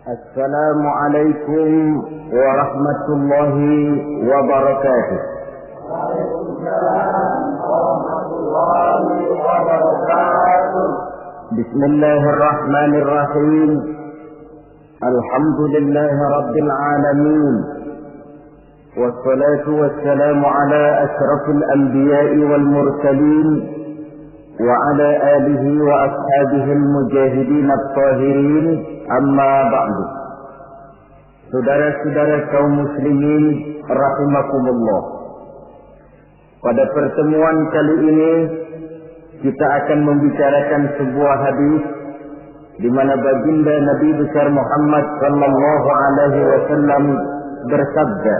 السلام عليكم ورحمة الله وبركاته. وعليكم السلام ورحمة الله وبركاته. بسم الله الرحمن الرحيم. الحمد لله رب العالمين، والصلاة والسلام على أشرف الأنبياء والمرسلين وعلى آله وأصحابه المجاهدين الطاهرين. Amma ba'du. Saudara-saudara kaum muslimin rahimakumullah. Pada pertemuan kali ini kita akan membicarakan sebuah hadis di mana baginda Nabi besar Muhammad sallallahu alaihi wasallam bersabda,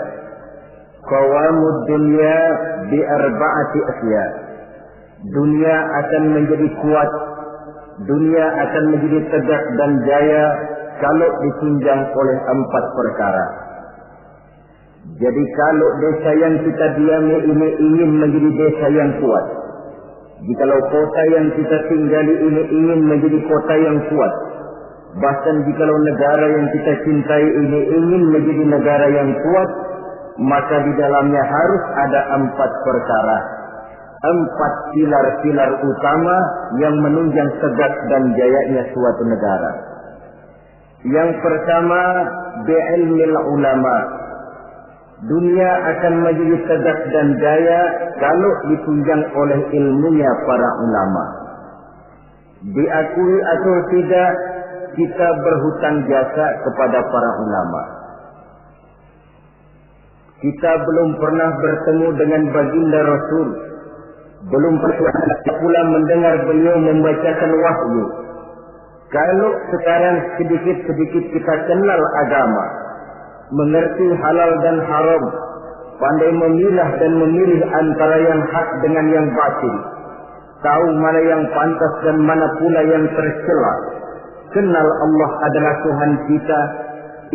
"Qawamud dunya bi arba'ati asya." Dunia akan menjadi kuat, dunia akan menjadi tegak dan jaya kalau ditunjang oleh 4 perkara. Jadi kalau desa yang kita diami ini ingin menjadi desa yang kuat, jikalau kota yang kita tinggali ini ingin menjadi kota yang kuat, bahkan jikalau negara yang kita cintai ini ingin menjadi negara yang kuat, maka di dalamnya harus ada 4 perkara. 4 pilar-pilar utama yang menunjang tegak dan jayanya suatu negara. Yang pertama, bi'ilmil ulama. Dunia akan menjadi tegak dan jaya kalau ditunjang oleh ilmunya para ulama. Diakui atau tidak, kita berhutang jasa kepada para ulama. Kita belum pernah bertemu dengan baginda Rasul, belum pernah pula mendengar beliau membacakan wahyu. Kalau sekarang sedikit-sedikit kita kenal agama, mengerti halal dan haram, pandai memilah dan memilih antara yang hak dengan yang batil, tahu mana yang pantas dan mana pula yang tercela, kenal Allah adalah Tuhan kita,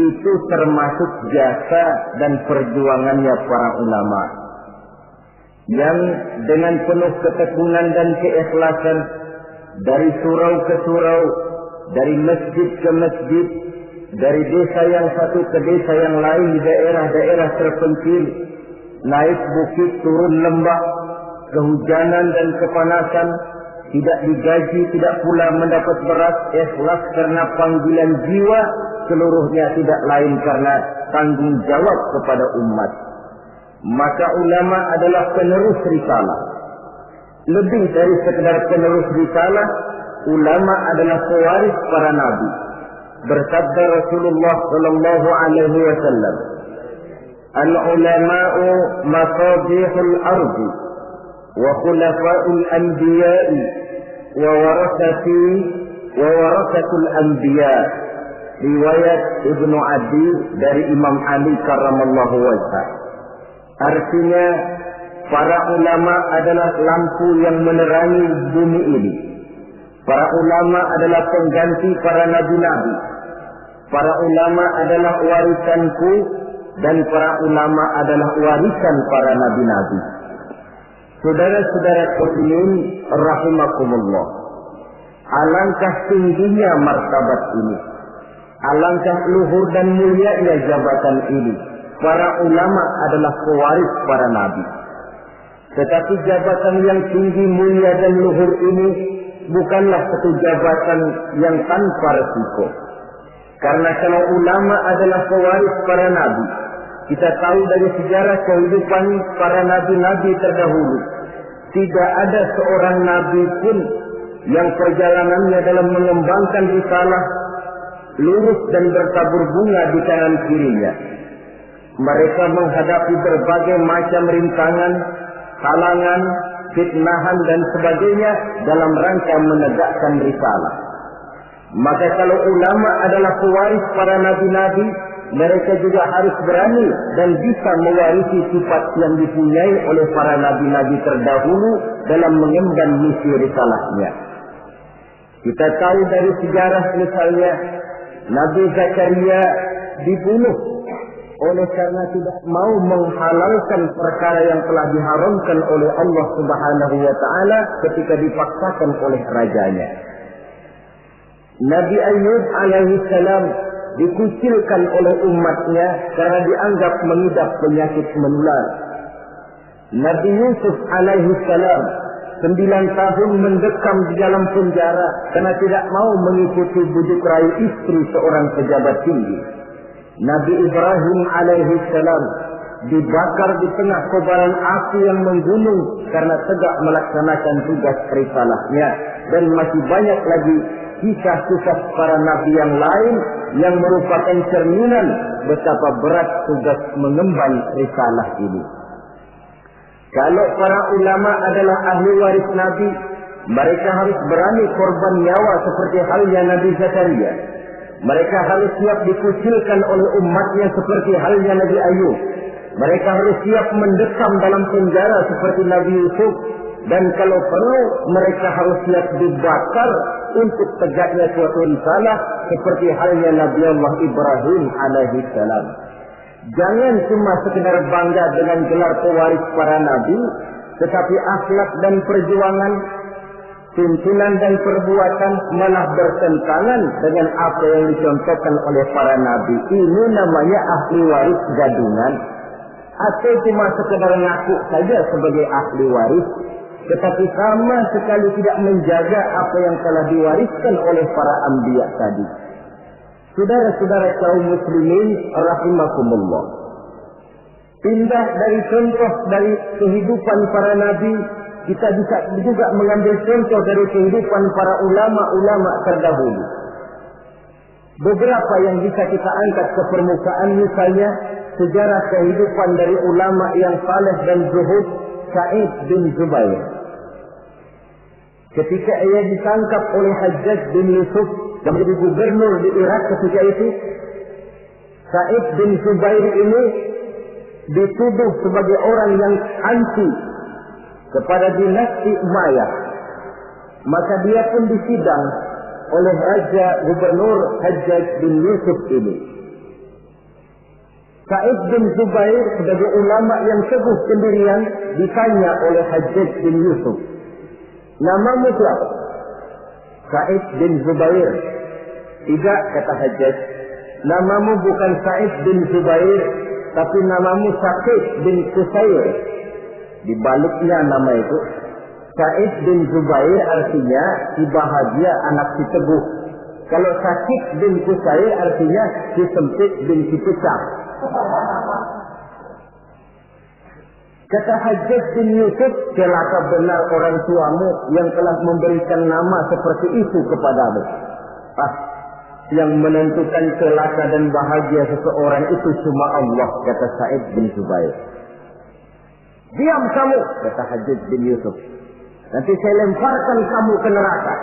itu termasuk jasa dan perjuangannya para ulama yang dengan penuh ketekunan dan keikhlasan dari surau ke surau, dari masjid ke masjid, dari desa yang satu ke desa yang lain di daerah-daerah terpencil, naik bukit turun lembah, kehujanan dan kepanasan, tidak digaji, tidak pula mendapat beras, ikhlas karena panggilan jiwa, seluruhnya tidak lain karena tanggung jawab kepada umat. Maka ulama adalah penerus risalah. Lebih dari sekedar penerus risalah, ulama adalah pewaris para nabi. Bersabda Rasulullah sallallahu alaihi wasallam, "Al-ulama'u masabihul ardi wa khulafa'ul anbiya'i wa warathatul anbiya." Riwayat Ibnu Adi dari Imam Ali karramallahu wajhah. Artinya, para ulama adalah lampu yang menerangi bumi ini. Para ulama adalah pengganti para nabi-nabi. Para ulama adalah warisanku dan para ulama adalah warisan para nabi-nabi. Saudara-saudara muslimin rahimakumullah. Alangkah tingginya martabat ini. Alangkah luhur dan mulianya jabatan ini. Para ulama adalah pewaris para nabi. Tetapi jabatan yang tinggi, mulia dan luhur ini bukanlah satu jabatan yang tanpa resiko. Karena kalau ulama adalah pewaris para nabi, kita tahu dari sejarah kehidupan para nabi-nabi terdahulu, tidak ada seorang nabi pun yang perjalanannya dalam mengembangkan risalah lurus dan bertabur bunga di kanan kirinya. Mereka menghadapi berbagai macam rintangan, halangan, fitnahan dan sebagainya dalam rangka menegakkan risalah. Maka kalau ulama adalah pewaris para nabi-nabi, mereka juga harus berani dan bisa mewarisi sifat yang dipunyai oleh para nabi-nabi terdahulu dalam mengemban misi risalahnya. Kita tahu dari sejarah misalnya, Nabi Zakaria dibunuh oleh karena tidak mau menghalalkan perkara yang telah diharamkan oleh Allah Subhanahu wa taala ketika dipaksakan oleh rajanya. Nabi Ayub alaihi salam dikucilkan oleh umatnya karena dianggap mengidap penyakit menular. Nabi Yusuf alaihi salam 9 tahun mendekam di dalam penjara karena tidak mau mengikuti bujuk rayu istri seorang pejabat tinggi. Nabi Ibrahim alaihi salam dibakar di tengah kobaran api yang menggunung karena tegak melaksanakan tugas risalahnya. Dan masih banyak lagi kisah-kisah para nabi yang lain yang merupakan cerminan betapa berat tugas mengemban risalah ini. Kalau para ulama adalah ahli waris Nabi, mereka harus berani korban nyawa seperti halnya Nabi Zakaria. Mereka harus siap dikucilkan oleh umatnya seperti halnya Nabi Ayub. Mereka harus siap mendekam dalam penjara seperti Nabi Yusuf. Dan kalau perlu, mereka harus siap dibakar untuk tegaknya suatu risalah seperti halnya Nabi Allah Ibrahim alaihi salam. Jangan cuma sekedar bangga dengan gelar pewaris para nabi, tetapi akhlak dan perjuangan, tuntunan dan perbuatan malah bertentangan dengan apa yang dicontohkan oleh para nabi. Ini namanya ahli waris gadungan. Atau cuma sekedar ngaku saja sebagai ahli waris, tetapi sama sekali tidak menjaga apa yang telah diwariskan oleh para anbiya tadi. Saudara-saudara kaum muslimin rahimakumullah. Pindah dari contoh dari kehidupan para nabi, kita bisa juga mengambil contoh dari kehidupan para ulama-ulama terdahulu. Beberapa yang bisa kita angkat ke permukaan, misalnya sejarah kehidupan dari ulama yang saleh dan zuhud, Sa'id bin Zubair. Ketika ia ditangkap oleh Hajjaj bin Yusuf yang menjadi gubernur di Irak ketika itu, Sa'id bin Zubair ini dituduh sebagai orang yang anti kepada dinasti Umayyah. Maka dia pun disidang oleh Raja Gubernur Hajjaj bin Yusuf ini. Sa'id bin Zubair sebagai ulama yang teguh pendirian ditanya oleh Hajjaj bin Yusuf, "Namamu siapa?" "Sa'id bin Zubair." "Tidak," kata Hajjaj, "namamu bukan Sa'id bin Zubair, tapi namamu Sa'id bin Qusair." Dibaliknya nama itu, Sa'id bin Zubair artinya si bahagia, anak si teguh. Kalau Sa'id bin Qusair artinya si sempit bin si pecah. Kata Hajjaj bin Yusuf, "Celaka benar orang tuamu yang telah memberikan nama seperti itu kepadamu." Yang menentukan celaka dan bahagia seseorang itu cuma Allah, kata Sa'id bin Zubair. "Diam kamu," kata Hajjaj bin Yusuf. "Nanti saya lemparkan kamu ke neraka.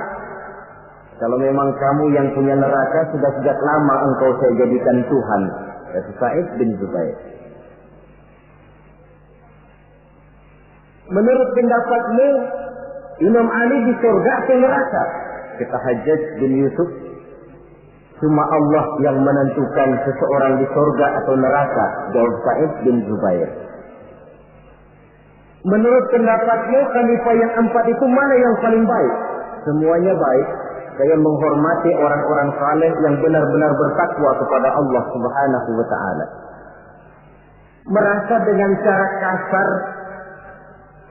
Kalau memang kamu yang punya neraka, sudah sejak lama engkau saya jadikan Tuhan," kata Sa'id bin Zubair. "Menurut pendapatmu, Imam Ali di surga atau neraka?" kata Hajjaj bin Yusuf. "Cuma Allah yang menentukan seseorang di surga atau neraka," jawab Sa'id bin Zubair. "Menurut pendapatmu, khalifah yang 4 itu mana yang paling baik?" "Semuanya baik. Saya menghormati orang-orang saleh yang benar-benar bertakwa kepada Allah Subhanahu wa ta'ala." Merasa dengan cara kasar,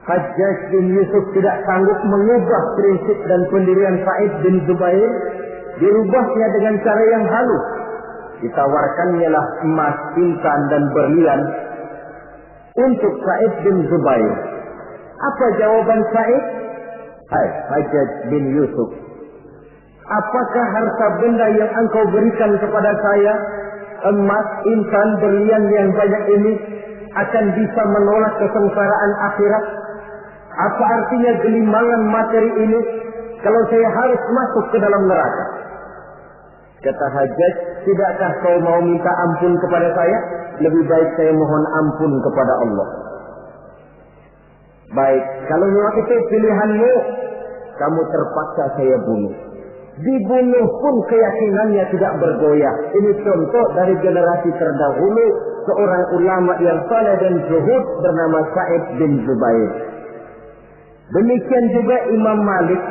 Hajjaj bin Yusuf tidak sanggup mengubah prinsip dan pendirian Sa'id bin Zubair. Dirubahnya dengan cara yang halus. Ditawarkannya lah emas, intan dan berlian untuk Sa'id bin Zubair. Apa jawaban Sa'id? "Hai Hajjaj bin Yusuf, apakah harta benda yang engkau berikan kepada saya, emas, intan, berlian yang banyak ini, akan bisa menolak kesengsaraan akhirat? Apa artinya gelimangan materi ini kalau saya harus masuk ke dalam neraka?" Kata Hajjaj, "Tidakkah kau mau minta ampun kepada saya? Lebih baik saya mohon ampun kepada Allah." "Baik, kalau memang itu pilihanmu, kamu terpaksa saya bunuh." Dibunuh pun keyakinannya tidak bergoyah. Ini contoh dari generasi terdahulu, seorang ulama yang saleh dan zuhud bernama Sa'id bin Zubair. Demikian juga Imam Malik,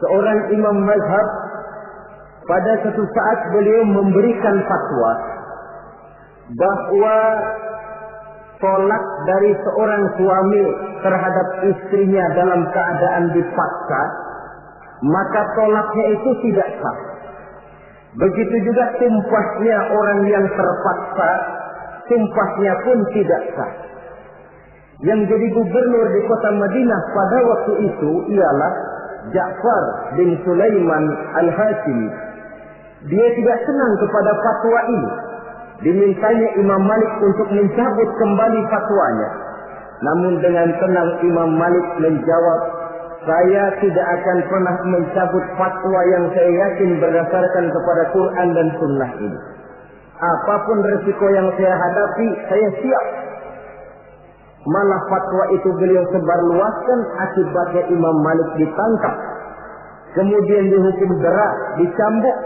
seorang imam mazhab, pada suatu saat beliau memberikan fatwa bahwa tolak dari seorang suami terhadap istrinya dalam keadaan dipaksa, maka tolaknya itu tidak sah. Begitu juga sumpahnya orang yang terpaksa, sumpahnya pun tidak sah. Yang jadi gubernur di kota Madinah pada waktu itu ialah Ja'far bin Sulaiman Al-Hashimi. Dia tidak senang kepada fatwa ini. Dimintanya Imam Malik untuk mencabut kembali fatwanya. Namun dengan tenang Imam Malik menjawab, saya tidak akan pernah mencabut fatwa yang saya yakin berdasarkan kepada Quran dan Sunnah ini. Apapun resiko yang saya hadapi, saya siap. Malah fatwa itu beliau sebarluaskan, akibatnya Imam Malik ditangkap. Kemudian dihukum berat, dicambuk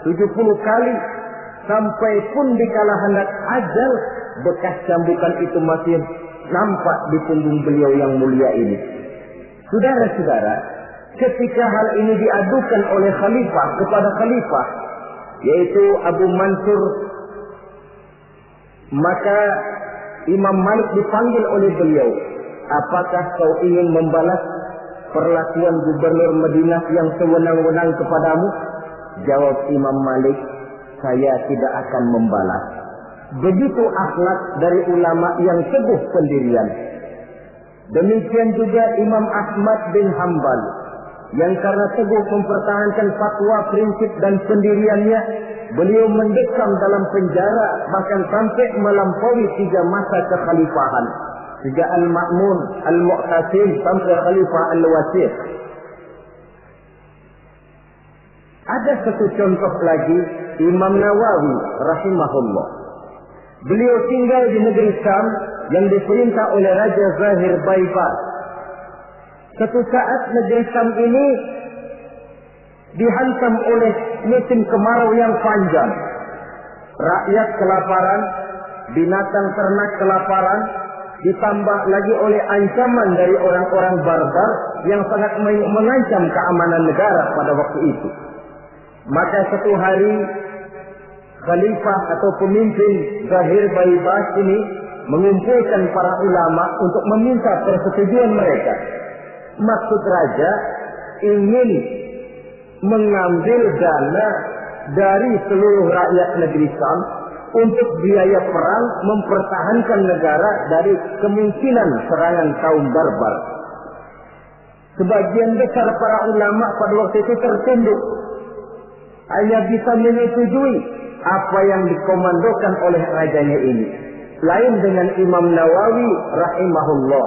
70 kali. Sampai pun dikala hendak ajal, bekas cambukan itu masih nampak di punggung beliau yang mulia ini. Saudara-saudara, ketika hal ini diadukan oleh khalifah kepada khalifah, yaitu Abu Mansur, maka Imam Malik dipanggil oleh beliau. Apakah kau ingin membalas perlakuan gubernur Madinah yang sewenang-wenang kepadamu? Jawab Imam Malik, saya tidak akan membalas. Begitu akhlak dari ulama yang teguh pendirian. Demikian juga Imam Ahmad bin Hanbal, yang karena teguh mempertahankan fatwa, prinsip dan pendiriannya, beliau mendekam dalam penjara bahkan sampai melampaui 3 masa kekhalifahan. Sejak Al-Ma'mun, Al-Mu'tasim sampai Khalifah Al-Wasir. Ada satu contoh lagi, Imam Nawawi rahimahullah. Beliau tinggal di negeri Syam yang diperintah oleh Raja Zahir Baibars. Suatu saat negeri Syam ini dihantam oleh musim kemarau yang panjang. Rakyat kelaparan, binatang ternak kelaparan, ditambah lagi oleh ancaman dari orang-orang barbar yang sangat mengancam keamanan negara pada waktu itu. Maka satu hari khalifah atau pemimpin Zahir Baibars ini mengumpulkan para ulama untuk meminta persetujuan mereka. Maksud raja ingin mengambil dana dari seluruh rakyat negeri Syam untuk biaya perang mempertahankan negara dari kemungkinan serangan kaum barbar. Sebagian besar para ulama pada waktu itu tertunduk, hanya bisa menyetujui apa yang dikomandokan oleh rajanya ini. Lain dengan Imam Nawawi rahimahullah.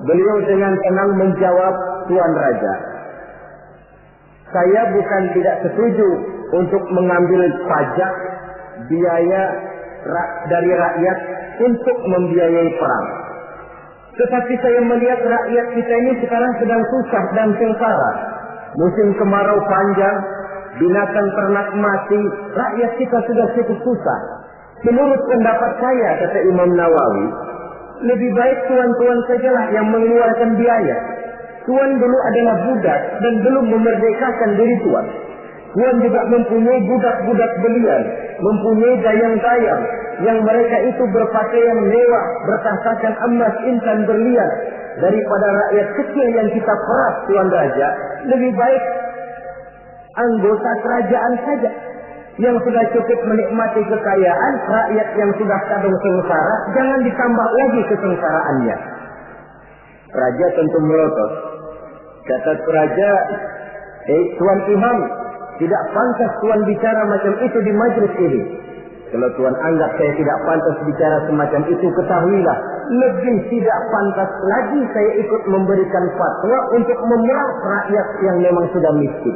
Beliau dengan tenang menjawab, Tuan Raja, saya bukan tidak setuju untuk mengambil pajak biaya dari rakyat untuk membiayai perang. Tetapi saya melihat rakyat kita ini sekarang sedang susah dan sengsara. Musim kemarau panjang, binatang ternak mati, rakyat kita sudah cukup susah. Menurut pendapat saya, kata Imam Nawawi, lebih baik tuan-tuan sajalah yang mengeluarkan biaya. Tuan dulu adalah budak dan belum memerdekakan diri tuan. Tuan juga mempunyai budak-budak belian, mempunyai dayang-dayang yang mereka itu berpakaian mewah, bertahtakan emas, intan, berlian. Daripada rakyat kecil yang kita peras, Tuan Raja, lebih baik anggota kerajaan saja yang sudah cukup menikmati kekayaan. Rakyat yang sudah kadung sengsara, jangan ditambah lagi kesengsaraannya. Raja tentu melotot. Kata raja, Tuan Imam, tidak pantas Tuan bicara macam itu di majelis ini. Kalau Tuan anggap saya tidak pantas bicara semacam itu, ketahuilah, lebih tidak pantas lagi saya ikut memberikan fatwa untuk memeras rakyat yang memang sudah miskin.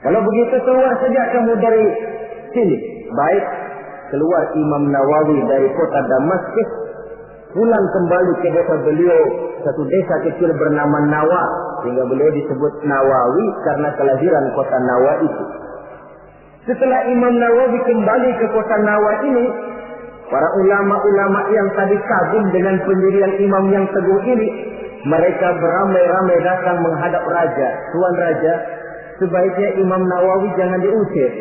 Kalau begitu keluar saja kamu dari sini. Baik, keluar Imam Nawawi dari kota Damaskus, pulang kembali ke desa beliau, satu desa kecil bernama Nawa, sehingga beliau disebut Nawawi karena kelahiran kota Nawa itu. Setelah Imam Nawawi kembali ke kota Nawa ini, para ulama-ulama yang tadi kagum dengan pendirian imam yang teguh ini, mereka beramai-ramai datang menghadap raja. Tuan Raja, sebaiknya Imam Nawawi jangan diusir.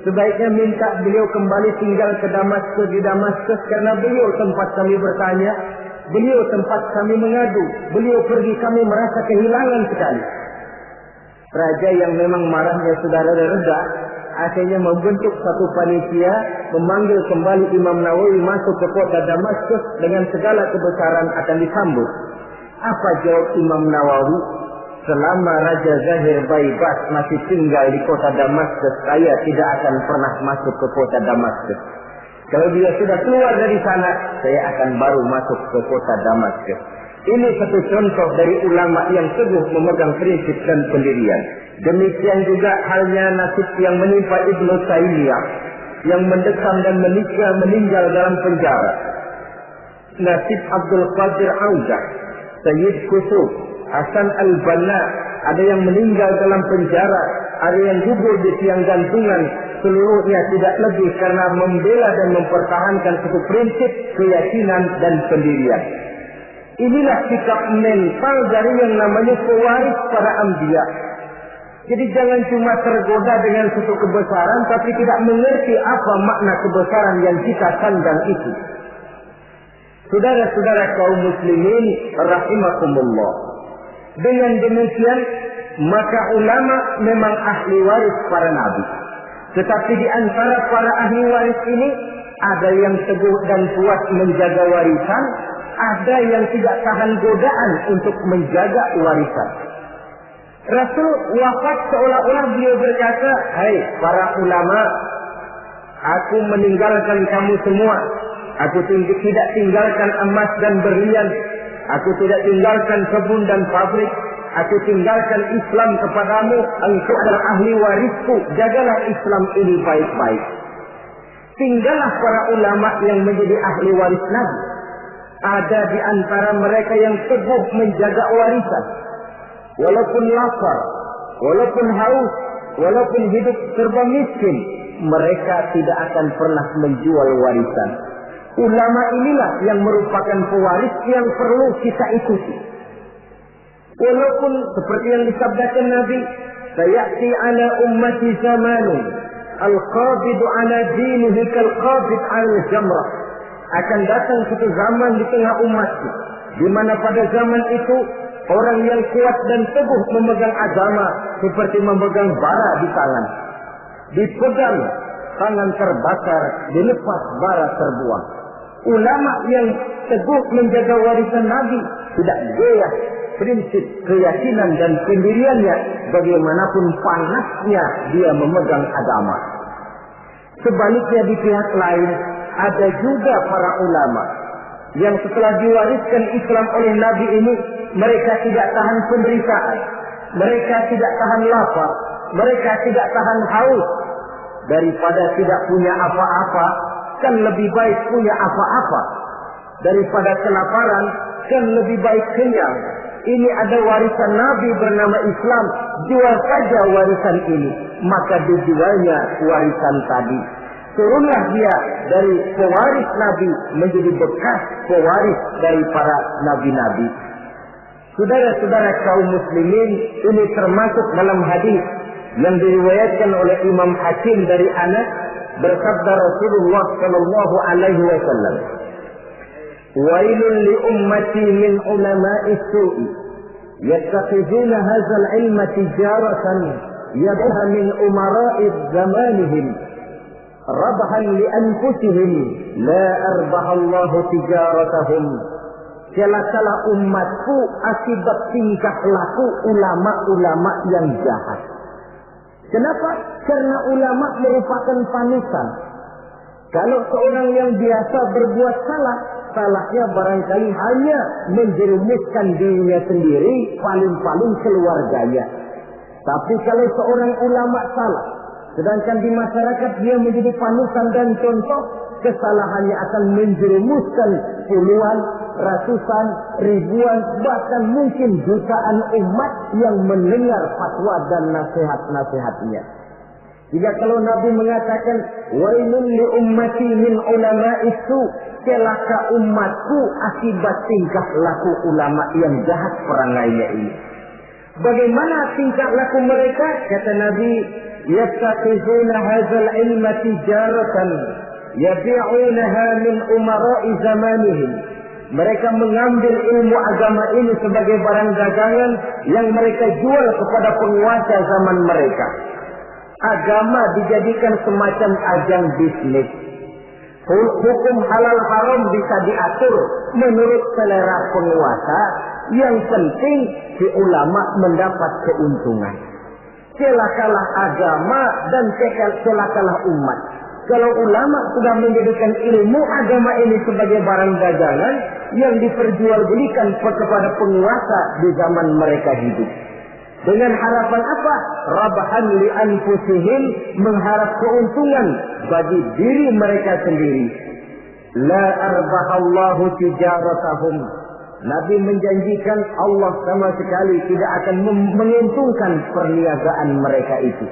Sebaiknya minta beliau kembali tinggal ke Damaskus, di Damaskus, karena beliau tempat kami bertanya, beliau tempat kami mengadu, beliau pergi kami merasa kehilangan sekali. Raja yang memang marahnya sudah reda, akhirnya membentuk satu panitia, memanggil kembali Imam Nawawi masuk ke kota Damaskus dengan segala kebesaran akan disambut. Apa jawab Imam Nawawi? Selama Raja Zahir Baibas masih tinggal di kota Damaskus, saya tidak akan pernah masuk ke kota Damaskus. Kalau dia sudah keluar dari sana, saya akan baru masuk ke kota Damaskus. Ini satu contoh dari ulama yang teguh memegang prinsip dan pendirian. Demikian juga halnya nasib yang menimpa Ibnu Taimiyah, yang mendekam dan meninggal dalam penjara. Nasib Abdul Qadir Audah, Sayyid Qutb, Hasan Al-Banna, ada yang meninggal dalam penjara, ada yang gugur di tiang gantungan. Seluruhnya tidak lebih karena membela dan mempertahankan satu prinsip, keyakinan dan pendirian. Inilah sikap mental dari yang namanya pewaris para anbiya. Jadi jangan cuma tergoda dengan satu kebesaran tapi tidak mengerti apa makna kebesaran yang kita sandang itu. Saudara-saudara kaum muslimin rahimakumullah. Dengan demikian maka ulama memang ahli waris para nabi. Tetapi di antara para ahli waris ini ada yang teguh dan kuat menjaga warisan, ada yang tidak tahan godaan untuk menjaga warisan. Rasul wafat seolah-olah beliau berkata, "Hai para ulama, aku meninggalkan kamu semua. Aku tidak tinggalkan emas dan berlian. Aku tidak tinggalkan kebun dan pabrik. Aku tinggalkan Islam kepadamu. Engkau adalah ahli warisku. Jagalah Islam ini baik-baik." Tinggallah para ulama yang menjadi ahli waris Nabi. Ada di antara mereka yang teguh menjaga warisan. Walaupun lapar, walaupun haus, walaupun hidup serba miskin, mereka tidak akan pernah menjual warisan. Ulama inilah yang merupakan pewaris yang perlu kita ikuti. Walaupun seperti yang disabdakan Nabi, "Sayati ala ummati zamanun al-qabidu ala dinihi kal-qabid ala jamrah." Akan datang satu zaman di tengah umatku, di mana pada zaman itu orang yang kuat dan teguh memegang agama seperti memegang bara di tangan. Dipegang, tangan terbakar, dilepas bara terbuang. Ulama yang teguh menjaga warisan Nabi tidak goyah prinsip keyakinan dan pendiriannya bagaimanapun panasnya dia memegang agama. Sebaliknya di pihak lain ada juga para ulama yang setelah diwariskan Islam oleh Nabi ini, mereka tidak tahan penderitaan, mereka tidak tahan lapar, mereka tidak tahan haus. Daripada tidak punya apa-apa, kan lebih baik punya apa-apa. Daripada kelaparan, kan lebih baik kenyang. Ini ada warisan Nabi bernama Islam, jual saja warisan ini. Maka dijualnya warisan tadi. Turunlah dia dari pewaris Nabi menjadi bekas pewaris dari para nabi-nabi. Saudara-saudara kaum muslimin, ini termasuk dalam hadis yang diriwayatkan oleh Imam Hakim dari Anas, bersabda Rasulullah sallallahu alaihi wasallam, "Wailun li ummati min ulama'is su'i yattakhiduna hadzal ilma tijaratan yadha min umara'i zamanihim rabhan li anfusihim la arbahallahu tijaratahum." Celakalah umatku akibat tingkah laku ulama-ulama yang jahat. Kenapa? Karena ulama merupakan panutan. Kalau seorang yang biasa berbuat salah, salahnya barangkali hanya menjerumuskan dirinya sendiri, paling-paling keluarganya. Tapi kalau seorang ulama salah, sedangkan di masyarakat dia menjadi panutan dan contoh, kesalahannya akan menjerumuskan puluhan, ratusan, ribuan, bahkan mungkin jutaan umat yang mendengar fatwa dan nasihat-nasihatnya. Jika kalau Nabi mengatakan, "Wailun li ummati min ulama'is su", celaka umatku akibat tingkah laku ulama yang jahat perangainya ini. Bagaimana tingkah laku mereka? Kata Nabi, yattaqizuna hadzal ilma tijaratan yabi'unaha min umara'i zamanihim. Mereka mengambil ilmu agama ini sebagai barang dagangan yang mereka jual kepada penguasa zaman mereka. Agama dijadikan semacam ajang bisnis. Hukum halal haram bisa diatur menurut selera penguasa. Yang penting si ulama mendapat keuntungan. Celakalah agama dan celakalah umat. Kalau ulama sudah menjadikan ilmu agama ini sebagai barang dagangan yang diperjualbelikan kepada penguasa di zaman mereka hidup. Dengan harapan apa? Rabahan li anfusihim, mengharap keuntungan bagi diri mereka sendiri. La arbahallahu tijaratahum. Nabi menjanjikan Allah sama sekali tidak akan menguntungkan perniagaan mereka itu.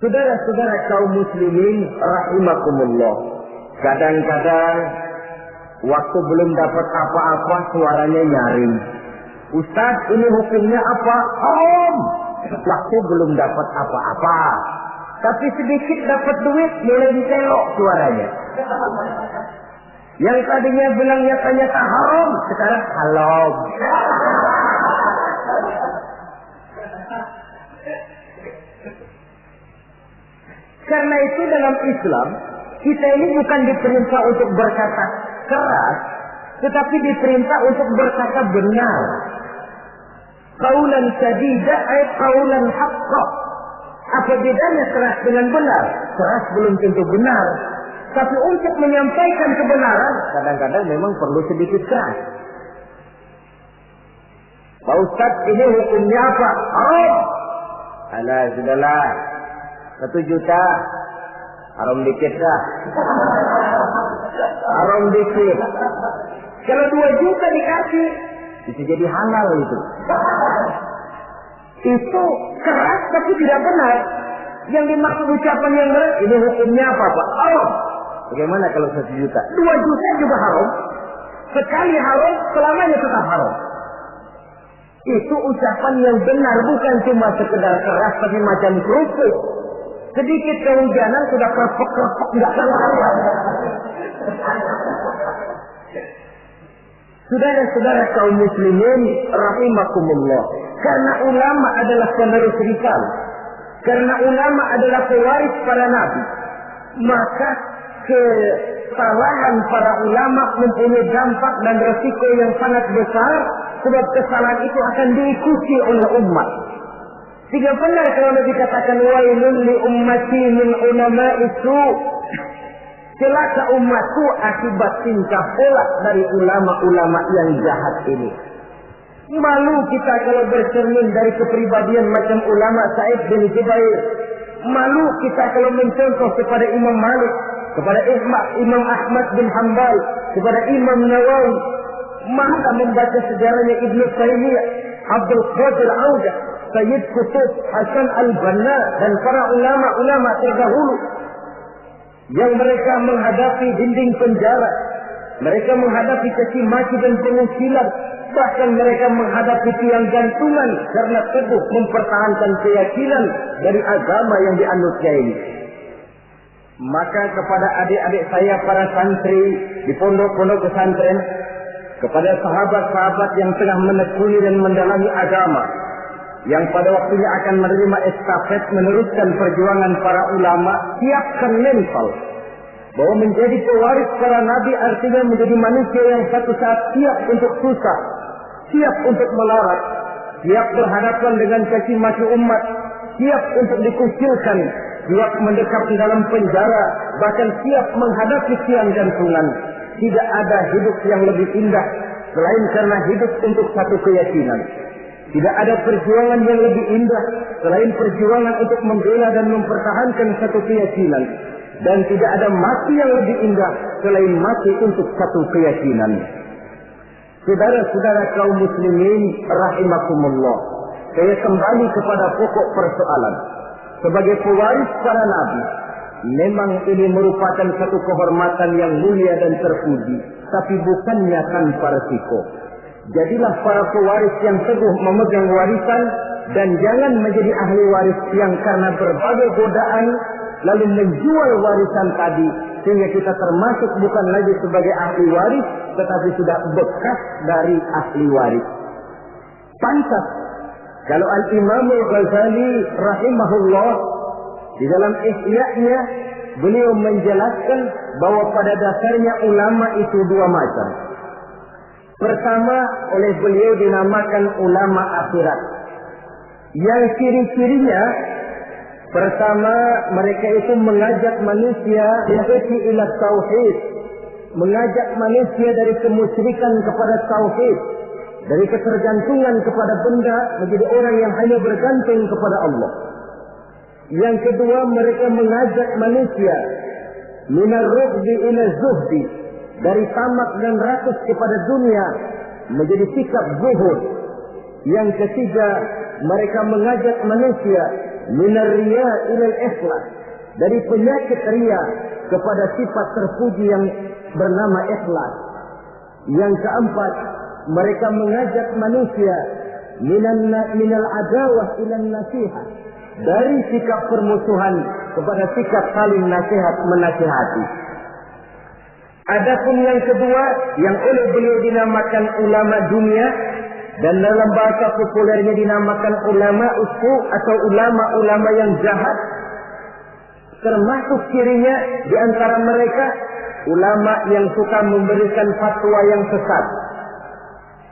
Saudara-saudara kaum muslimin rahimakumullah. Kadang-kadang waktu belum dapat apa-apa suaranya nyaring. Ustaz, ini hukumnya apa? Haram. Waktu belum dapat apa-apa. Tapi sedikit dapat duit mulai ditelok suaranya. Yang tadinya bilang nyata-nyata haram, sekarang halal. Karena itu dalam Islam, kita ini bukan diperintah untuk berkata keras, tetapi diperintah untuk berkata benar. Qaulan sadida ay qaulan haqqa. Apa bedanya keras dengan benar? Keras belum tentu benar. Tapi untuk menyampaikan kebenaran, kadang-kadang memang perlu sedikit keras. Pak Ustaz, ini hukumnya apa? Haram. Alah, sudahlah. 1 juta. Haram dikit lah. Haram dikit. Kalau 2 juta dikasih, bisa jadi halal itu. Itu keras tapi tidak benar. Yang dimaksud ucapan yang benar, ini hukumnya apa Pak? Haram. Bagaimana kalau 1 juta? 2 juta juga haram. Sekali haram, selamanya tetap haram. Itu ucapan yang benar, bukan cuma sekedar keras tapi macam kerupuk. Sedikit kehujanan sudah kerpek-kerpek nggak keluar. Saudara-saudara kaum muslimin rahimakumullah. Karena ulama adalah penerus risal. Karena ulama adalah pewaris para nabi. Maka kesalahan para ulama mempunyai dampak dan resiko yang sangat besar. Sebab kesalahan itu akan diikuti oleh umat. Sehingga benar kalau Nabi katakan wailun li ummati min ulama'i su. Celaka umatku akibat tingkah pola dari ulama-ulama yang jahat ini. Malu kita kalau bercermin dari kepribadian macam ulama Sa'id bin Jubair. Malu kita kalau mencontoh kepada Imam Malik, kepada Imam Ahmad bin Hanbal, kepada Imam Nawawi. Maka membaca sejarahnya Ibnu Taimiyah, Abdul Qadir Audah, Sayyid Qutb, Hasan al-Banna dan para ulama-ulama terdahulu yang mereka menghadapi dinding penjara, mereka menghadapi caci maki dan pengusilan, bahkan mereka menghadapi tiang gantungan karena teguh mempertahankan keyakinan dari agama yang dianutnya ini. Maka kepada adik-adik saya para santri di pondok-pondok pesantren, kepada sahabat-sahabat yang tengah menekuni dan mendalami agama, yang pada waktunya akan menerima estafet meneruskan perjuangan para ulama, siapkan mental bahwa menjadi pewaris para nabi artinya menjadi manusia yang satu saat siap untuk susah, siap untuk melarat, siap berhadapan dengan caci maki umat, siap untuk dikucilkan, siap mendekap di dalam penjara, bahkan siap menghadapi tiang gantungan. Tidak ada hidup yang lebih indah selain karena hidup untuk satu keyakinan. Tidak ada perjuangan yang lebih indah selain perjuangan untuk membela dan mempertahankan satu keyakinan. Dan tidak ada mati yang lebih indah selain mati untuk satu keyakinan. Saudara-saudara kaum muslimin rahimakumullah. Saya kembali kepada pokok persoalan. Sebagai pewaris para nabi, memang ini merupakan satu kehormatan yang mulia dan terpuji, tapi bukannya tanpa resiko. Jadilah para pewaris yang teguh memegang warisan dan jangan menjadi ahli waris yang karena berbagai godaan lalu menjual warisan tadi sehingga kita termasuk bukan lagi sebagai ahli waris tetapi sudah bekas dari ahli waris. Pantas kalau Al-Imam Al-Ghazali rahimahullah di dalam Ihya-nya beliau menjelaskan bahwa pada dasarnya ulama itu dua macam. Pertama, oleh beliau dinamakan ulama akhirat. Yang ciri-cirinya, pertama, mereka itu mengajak manusia ila tauhid, mengajak manusia dari kemusyrikan kepada tauhid, dari ketergantungan kepada benda menjadi orang yang hanya bergantung kepada Allah. Yang kedua, mereka mengajak manusia minar rughbi ila zuhdi, dari tamak dan rakus kepada dunia menjadi sikap zuhud. Yang ketiga, mereka mengajak manusia minar riya ila ikhlas, dari penyakit riya kepada sifat terpuji yang bernama ikhlas. Yang keempat, mereka mengajak manusia minal adawah ila nasihat, dari sikap permusuhan kepada sikap saling nasihat menasihati. Adapun yang kedua yang oleh beliau dinamakan ulama dunia dan dalam bahasa populernya dinamakan ulama usu atau ulama-ulama yang jahat, termasuk cirinya di antara mereka ulama yang suka memberikan fatwa yang sesat,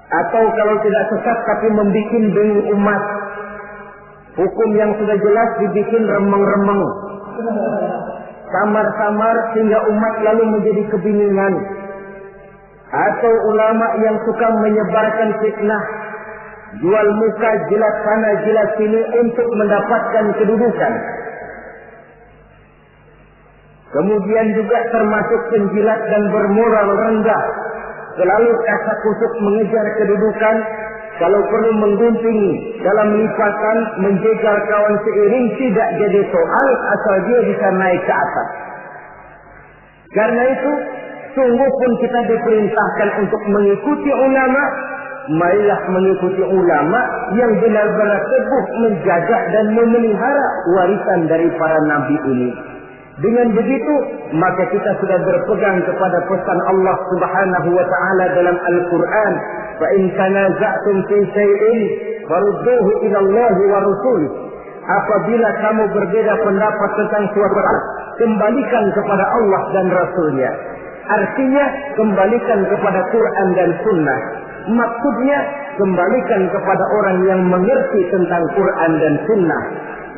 atau kalau tidak sesat tapi membuat bingung umat. Hukum yang sudah jelas dibikin remeng-remeng, samar-samar sehingga umat lalu menjadi kebingungan. Atau ulama yang suka menyebarkan fitnah, jual muka jilat sana jilat sini untuk mendapatkan kedudukan. Kemudian juga termasuk penjilat dan bermoral rendah, selalu kasak kusuk mengejar kedudukan. Kalau perlu menggunting dalam lipatan, menjegal kawan seiring tidak jadi soal asal dia bisa naik ke atas. Karena itu, sungguh pun kita diperintahkan untuk mengikuti ulama. Marilah mengikuti ulama yang benar-benar teguh menjaga dan memelihara warisan dari para nabi ini. Dengan begitu, maka kita sudah berpegang kepada pesan Allah Subhanahu wa taala dalam Al-Qur'an, "Fa in tanaza'tum fi syai'in farudduhu ila Allah wa rasulih." Apabila kamu berbeda pendapat tentang suatu perkara, kembalikan kepada Allah dan Rasulnya. Artinya, kembalikan kepada Quran dan Sunnah. Maksudnya, kembalikan kepada orang yang mengerti tentang Quran dan Sunnah,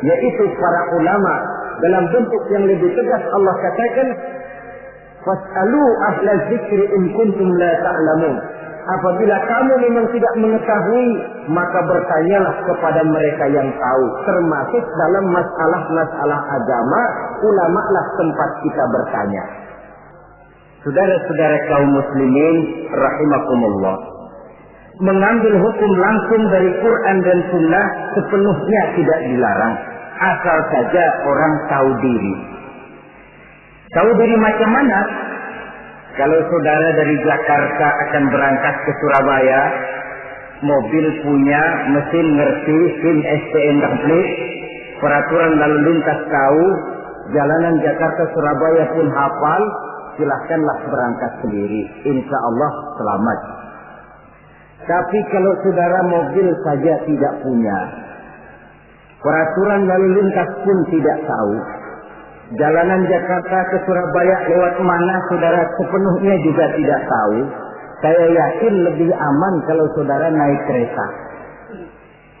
yaitu para ulama. Dalam bentuk yang lebih tegas Allah katakan, "Fas'alu ahla dzikri in kuntum la ta'lamun." Apabila kamu memang tidak mengetahui, maka bertanyalah kepada mereka yang tahu. Termasuk dalam masalah-masalah agama, ulama-lah tempat kita bertanya. Saudara-saudara kaum muslimin rahimakumullah, mengambil hukum langsung dari Quran dan Sunnah sepenuhnya tidak dilarang, asal saja orang tahu diri. Tahu diri macam mana? Kalau saudara dari Jakarta akan berangkat ke Surabaya, mobil punya, mesin ngerti, SIM STN komplit, peraturan lalu lintas tahu, jalanan Jakarta Surabaya pun hafal, silahkanlah berangkat sendiri. Insya Allah selamat. Tapi kalau saudara mobil saja tidak punya, peraturan lalu lintas pun tidak tahu, jalanan Jakarta ke Surabaya lewat mana saudara sepenuhnya juga tidak tahu, saya yakin lebih aman kalau saudara naik kereta.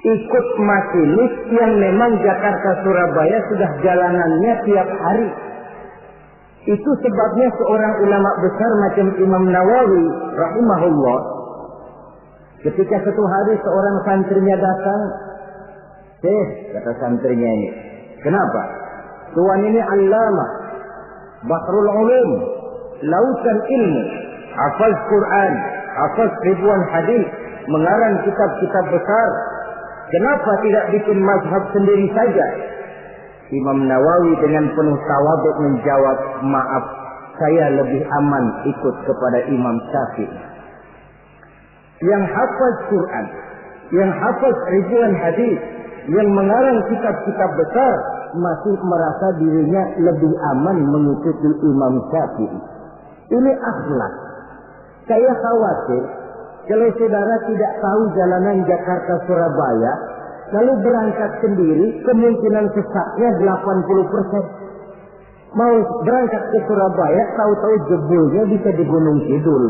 Ikut masinis yang memang Jakarta Surabaya sudah jalanannya tiap hari. Itu sebabnya seorang ulama besar macam Imam Nawawi rahimahullah, ketika satu hari seorang santrinya datang, kata santrinya ini, kenapa? Tuan ini allamah, bahrul ulum, lautan ilmu, hafaz Quran, hafaz ribuan hadis, mengarang kitab-kitab besar. Kenapa tidak bikin mazhab sendiri saja? Imam Nawawi dengan penuh tawadhu menjawab, maaf, saya lebih aman ikut kepada Imam Syafi'i. yang hafaz Quran, yang hafaz ribuan hadis, yang mengarang kitab-kitab besar, masih merasa dirinya lebih aman mengikuti Imam Syafi'i. Ini akhlak. Saya khawatir kalau saudara tidak tahu jalanan Jakarta Surabaya, lalu berangkat sendiri, kemungkinan sesatnya 80%. Mau berangkat ke Surabaya, tahu-tahu jebulnya bisa di Gunung Kidul.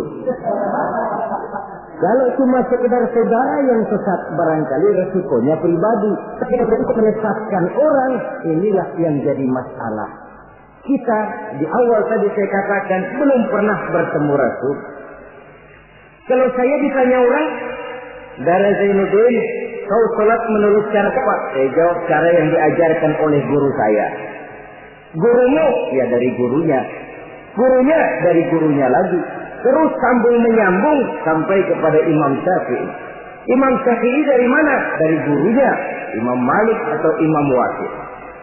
Kalau cuma sekedar saudara yang sesat, barangkali resikonya pribadi. Tapi untuk menyesatkan orang, inilah yang jadi masalah. Kita di awal tadi saya katakan belum pernah bertemu Rasul. Kalau saya ditanya orang, Dara Zainuddin, kau sholat menurut cara apa? Saya jawab cara yang diajarkan oleh guru saya. Gurunya, ya dari gurunya. Gurunya dari gurunya lagi. Terus sambung menyambung sampai kepada Imam Syafi'i. Imam Syafi'i dari mana? Dari gurunya. Imam Malik atau Imam Waqi'.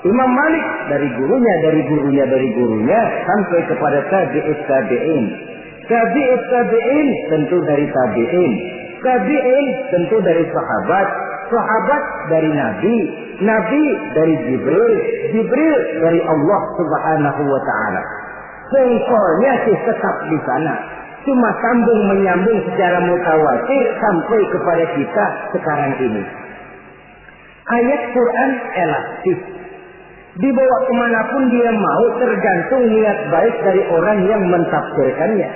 Imam Malik dari gurunya, dari gurunya, dari gurunya sampai kepada tabi'ut tabi'in. Tabi'ut tabi'in tentu dari tabi'in. Tabi'in tentu dari sahabat. Sahabat dari Nabi. Nabi dari Jibril. Jibril dari Allah Subhanahu wa ta'ala. Sengkolnya sih tetap di sana. Cuma sambung menyambung secara mutawatir sampai kepada kita sekarang ini. Ayat Quran elastis. Dibawa kemanapun dia mau, tergantung niat baik dari orang yang mentafsirkannya.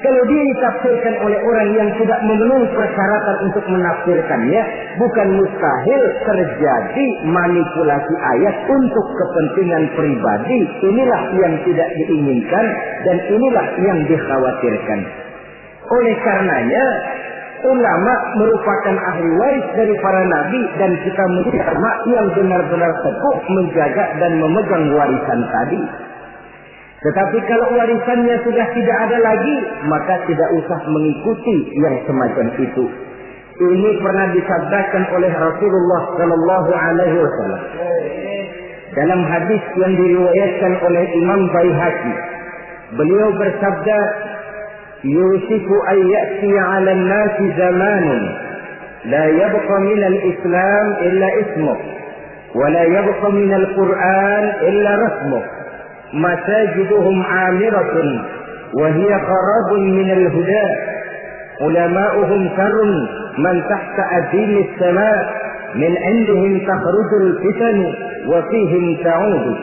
Kalau dia ditafsirkan oleh orang yang tidak memenuhi persyaratan untuk menafsirkannya, bukan mustahil terjadi manipulasi ayat untuk kepentingan pribadi. Inilah yang tidak diinginkan dan inilah yang dikhawatirkan. Oleh karenanya, ulama merupakan ahli waris dari para nabi dan kita menjadi ulama yang benar-benar teguh menjaga dan memegang warisan tadi. Tetapi kalau warisannya sudah tidak ada lagi, maka tidak usah mengikuti yang semacam itu. Ini pernah disabdakan oleh Rasulullah Sallallahu Alaihi Wasallam dalam hadis yang diriwayatkan oleh Imam Baihaqi. Beliau bersabda, "Yusifu an ya'tiya 'ala an-nasi zamanun la yabqa min al-Islam illa ismuh, wa la yabqa min al-Qur'an illa rasmuh. Masajiduhum 'amiratun wa hiya qarabun min al-huda. Ulama'uhum sarrun man tahta adil as-sama' min 'indihim takhrujul fitan wa fihim ta'udu."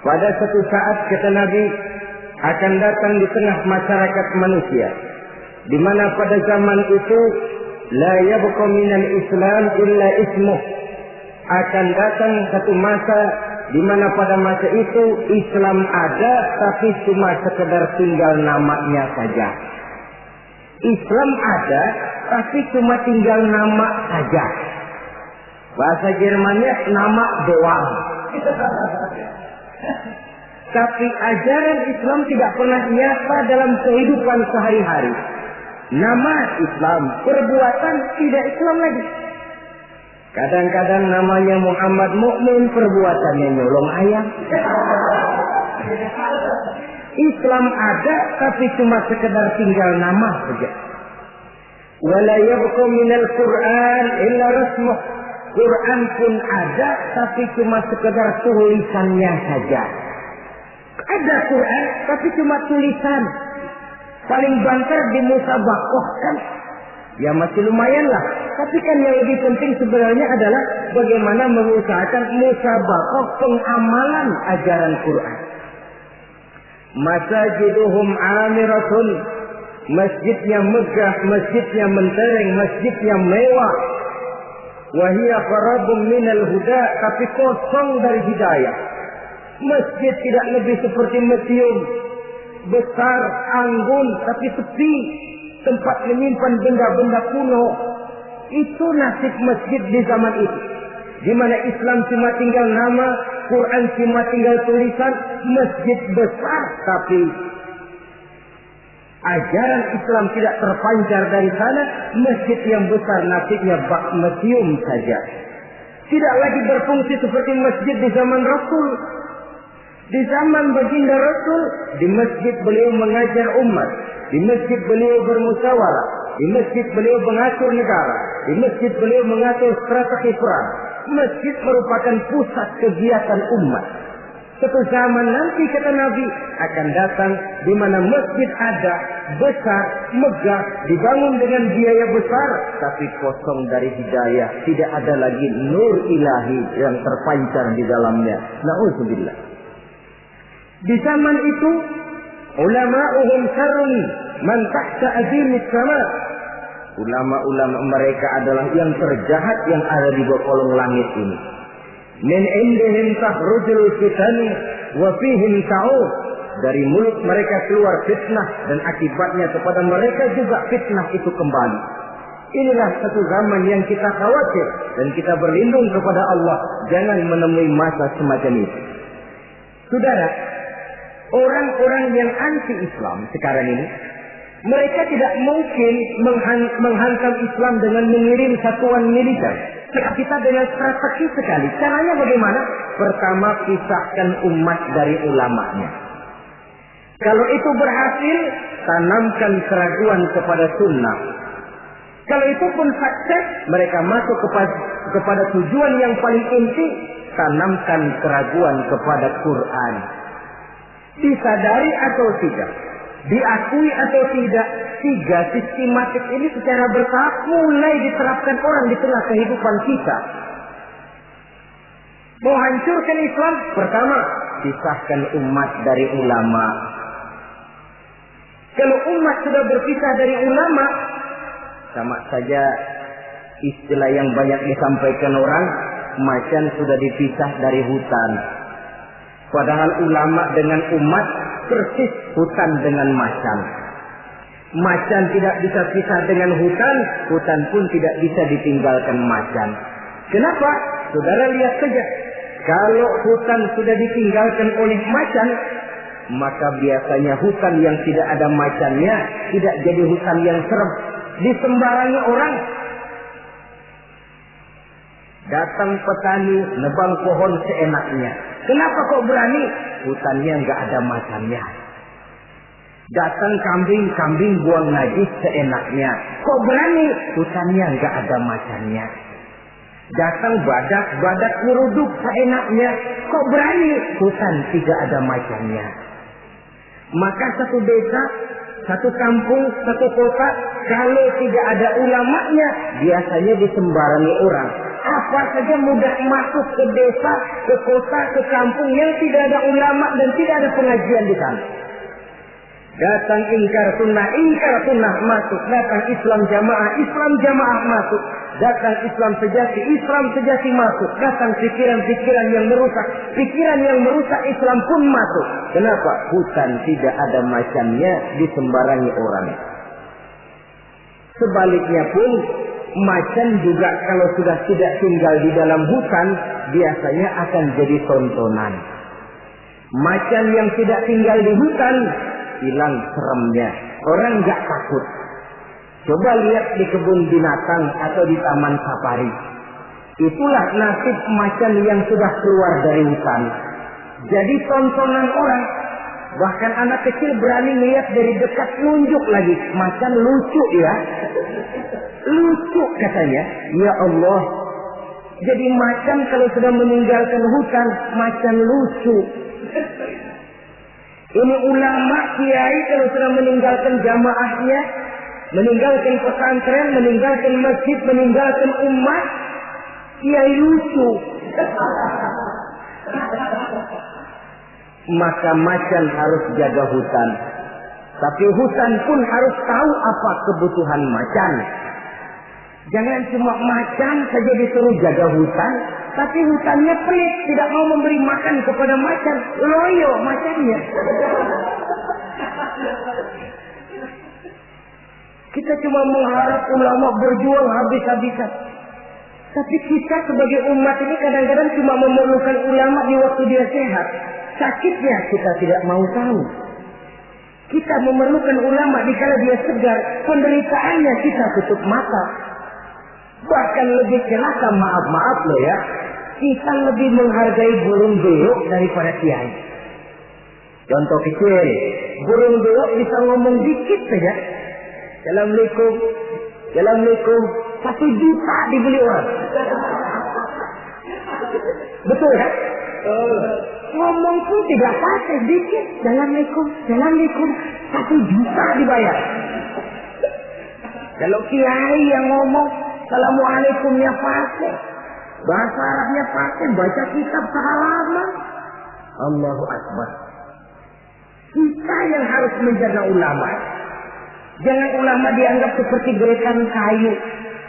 Pada satu saat kata Nabi, akan datang di tengah masyarakat manusia, di mana pada zaman itu la yabqa minal Islam illa ismuh. Akan datang satu masa di mana pada masa itu Islam ada tapi cuma sekedar tinggal namanya saja. Islam ada tapi cuma tinggal nama saja. Bahasa Jermannya nama doang. Tapi ajaran Islam tidak pernah nyata dalam kehidupan sehari-hari. Nama Islam, perbuatan tidak Islam lagi. Kadang-kadang namanya Muhammad Mukmin, perbuatannya nyolong ayam. Islam ada tapi cuma sekedar tinggal nama saja. Wala yabqa minal Qur'an illa rasmuh. Quran pun ada tapi cuma sekedar tulisannya saja. Ada Quran tapi cuma tulisan. Paling banter di musabaqah kan. Ya masih lumayan lah. Tapi kan yang lebih penting sebenarnya adalah bagaimana mengusahakan musabaqah pengamalan ajaran Quran. Masajiduhum 'amiratun. Masjidnya megah, masjidnya mentereng, masjidnya mewah. Wa hiya qarabun minal huda, tapi kosong dari hidayah. Masjid tidak lebih seperti museum, besar, anggun, tapi sepi, tempat menyimpan benda-benda kuno. Itu nasib masjid di zaman itu, di mana Islam cuma tinggal nama, Quran cuma tinggal tulisan. Masjid besar, tapi ajaran Islam tidak terpancar dari sana. Masjid yang besar nasibnya bak museum saja. Tidak lagi berfungsi seperti masjid di zaman Rasul. Di zaman baginda Rasul, di masjid beliau mengajar umat, di masjid beliau bermusyawarah, Di masjid beliau mengatur negara. Di masjid beliau mengatur strategi perang. Masjid merupakan pusat kegiatan umat. Suatu zaman nanti kata Nabi akan datang di mana masjid ada, besar, megah, dibangun dengan biaya besar, tapi kosong dari hidayah. Tidak ada lagi nur ilahi yang terpancar di dalamnya. Na'udzubillah. Di zaman itu ulama'uhum syarrun man tahta azimis sama. Ulama-ulama mereka adalah yang terjahat yang ada di bawah kolong langit ini. Min indihim takhrujul fitan wa fihim ta'ud. Dari mulut mereka keluar fitnah dan akibatnya kepada mereka juga fitnah itu kembali. Inilah satu zaman yang kita khawatir dan kita berlindung kepada Allah jangan menemui masa semacam itu. Saudara, orang-orang yang anti-Islam sekarang ini, mereka tidak mungkin menghantam Islam dengan mengirim satuan militer. Kita dengan strategi sekali. Caranya bagaimana? Pertama, pisahkan umat dari ulamanya. Kalau itu berhasil, tanamkan keraguan kepada sunnah. Kalau itu pun sukses, mereka masuk kepada tujuan yang paling inti, tanamkan keraguan kepada Quran. Disadari atau tidak, diakui atau tidak, 3 sistematik ini secara bertahap mulai diterapkan orang di tengah kehidupan kita. Mau hancurkan Islam, pertama, pisahkan umat dari ulama. Kalau umat sudah berpisah dari ulama, sama saja istilah yang banyak disampaikan orang, macan sudah dipisah dari hutan. Padahal ulama dengan umat persis hutan dengan macan. Macan tidak bisa pisah dengan hutan, hutan pun tidak bisa ditinggalkan macan. Kenapa? Saudara lihat saja. Kalau hutan sudah ditinggalkan oleh macan, maka biasanya hutan yang tidak ada macannya tidak jadi hutan yang serem. Disembarangi orang. Datang petani nebang pohon seenaknya. Kenapa kok berani? Hutannya nggak ada macannya. Datang kambing buang najis seenaknya. Kok berani? Hutannya nggak ada macannya. Datang badak nyeruduk seenaknya. Kok berani? Hutan tidak ada macannya. Maka satu desa, satu kampung, satu kota, kalau tidak ada ulamanya, biasanya disembarangi orang. Apa saja mudah masuk ke desa, ke kota, ke kampung yang tidak ada ulama dan tidak ada pengajian di sana. Datang ingkar sunnah masuk. Datang Islam jamaah masuk. Datang Islam sejati masuk. Datang pikiran yang merusak Islam pun masuk. Kenapa? Hutan tidak ada macannya, disembarangi orang. Sebaliknya pun, macan juga kalau sudah tidak tinggal di dalam hutan, biasanya akan jadi tontonan. Macan yang tidak tinggal di hutan, hilang seremnya. Orang nggak takut. Coba lihat di kebun binatang atau di taman safari. Itulah nasib macan yang sudah keluar dari hutan. Jadi tontonan orang. Bahkan anak kecil berani melihat dari dekat, nunjuk lagi. Macan lucu ya. Lucu katanya. Ya Allah. Jadi macan kalau sudah meninggalkan hutan, macan lucu. Ini ulama kiai kalau sudah meninggalkan jamaahnya, meninggalkan pesantren, meninggalkan masjid, meninggalkan umat, kiai lucu. Maka macan harus jaga hutan. Tapi hutan pun harus tahu apa kebutuhan macan. Jangan cuma macan saja disuruh jaga hutan, tapi hutannya pelit, tidak mau memberi makan kepada macan. Loyo macannya. Kita cuma mengharap ulama berjuang habis-habisan. Tapi kita sebagai umat ini kadang-kadang cuma memerlukan ulama di waktu dia sehat. Sakitnya kita tidak mau tahu. Kita memerlukan ulama dikala dia segar. Penderitaannya kita tutup mata. Bahkan lebih celaka, maaf loh ya, kita lebih menghargai burung beo daripada kiai. Contoh kecil, burung beo bisa ngomong dikit saja. Assalamualaikum, Assalamualaikum, 1 juta dibeli orang. Betul kan? Ngomong pun tidak pakai dikit. Assalamualaikum, Assalamualaikum, 1 juta dibayar. Kalau kiai yang ngomong Assalamualaikumnya pakai, bahasa Arabnya pakai, baca kitab sehalaman. Allahu Akbar. Kita yang harus menjaga ulama. Jangan ulama dianggap seperti gerekan kayu.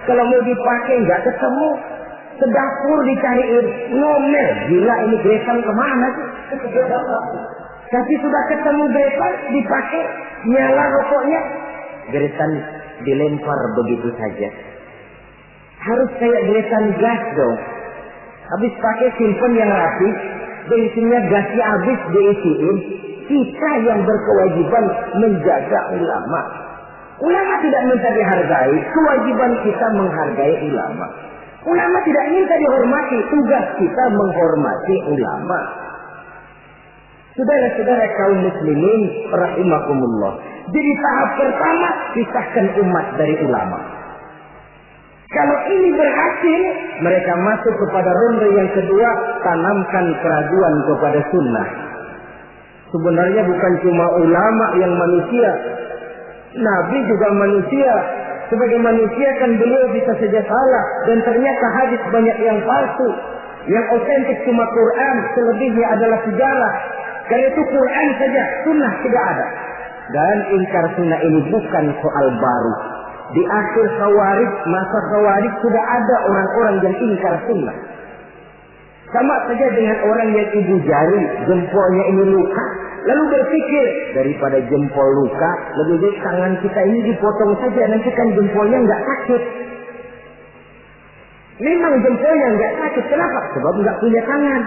Kalau mau dipakai nggak ketemu, ke dapur dicariin, ngomel. Gila ini gerekan kemana sih? Tapi sudah ketemu gerekan, dipakai, nyala rokoknya, gerekan dilempar begitu saja. Harus kayak gerekan gas dong. Habis pakai simpen yang rapi, bensinnya gasnya habis diisiin. Kita yang berkewajiban menjaga ulama. Ulama tidak minta dihargai, kewajiban kita menghargai ulama. Ulama tidak minta dihormati, tugas kita menghormati ulama. Saudara-saudara kaum muslimin rahimakumullah. Jadi tahap pertama, pisahkan umat dari ulama. Kalau ini berhasil, mereka masuk kepada ronde yang kedua, tanamkan keraguan kepada sunnah. Sebenarnya bukan cuma ulama yang manusia, Nabi juga manusia. Sebagai manusia kan beliau bisa saja salah, dan ternyata hadis banyak yang palsu. Yang otentik cuma Quran, selebihnya adalah sejarah. Karena itu Quran saja, sunnah tidak ada. Dan ingkar sunnah ini bukan soal baru. Di akhir Khawarij, masa Khawarij sudah ada orang-orang yang ingkar sunnah. Sama saja dengan orang yang ibu jari, jempolnya ini luka, lalu berpikir daripada jempol luka, lebih baik tangan kita ini dipotong saja, nanti kan jempolnya nggak sakit. Memang jempolnya nggak sakit, kenapa? Sebab nggak punya tangan.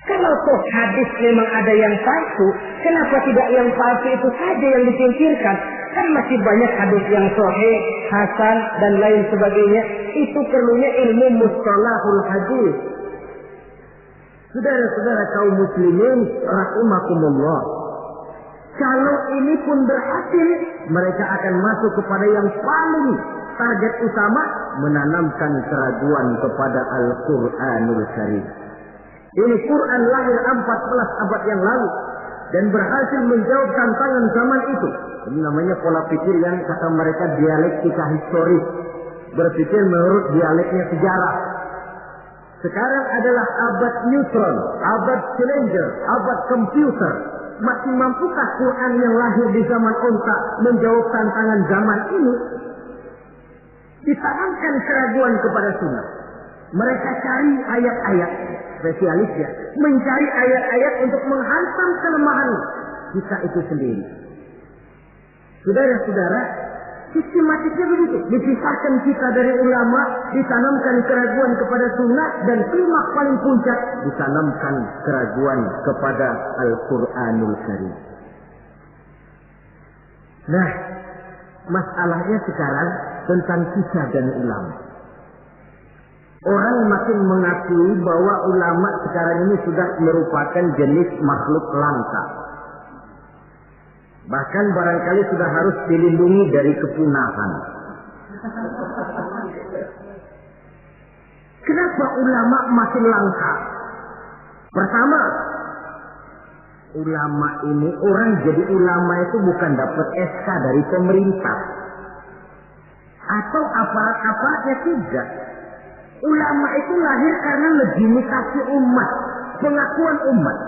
Kalau toh hadis memang ada yang palsu, kenapa tidak yang palsu itu saja yang dipikirkan? Kan masih banyak hadis yang sahih, hasan dan lain sebagainya. Itu perlunya ilmu mustalahul hadis. Saudara-saudara kaum muslimin rahimakumullah. Kalau ini pun berhasil, mereka akan masuk kepada yang paling target utama, menanamkan keraguan kepada Al-Qur'anul Karim. Ini Quran lahir 14 abad yang lalu dan berhasil menjawab tantangan zaman itu. Ini namanya pola pikir yang kata mereka dialektika historis. Berpikir menurut dialeknya sejarah. Sekarang adalah abad neutron, abad Challenger, abad komputer. Masih mampukah Quran yang lahir di zaman onta menjawab tantangan zaman ini? Ditanamkan keraguan kepada sunnah. Mereka cari ayat-ayat, spesialisnya mencari ayat-ayat untuk menghantam kelemahan kita itu sendiri. Saudara-saudara, sistematiknya begitu. Dipisahkan kita dari ulama, ditanamkan keraguan kepada sunnah, dan klimak paling puncak ditanamkan keraguan kepada Al-Qur'anul Karim. Nah, masalahnya sekarang tentang kisah dan ulama. Orang makin mengakui bahwa ulama sekarang ini sudah merupakan jenis makhluk langka. Bahkan barangkali sudah harus dilindungi dari kepunahan. Kenapa ulama makin langka? Pertama, ulama ini, orang jadi ulama itu bukan dapat SK dari pemerintah atau aparat-aparatnya, tidak. Ulama itu lahir karena legitimasi umat, pengakuan umat.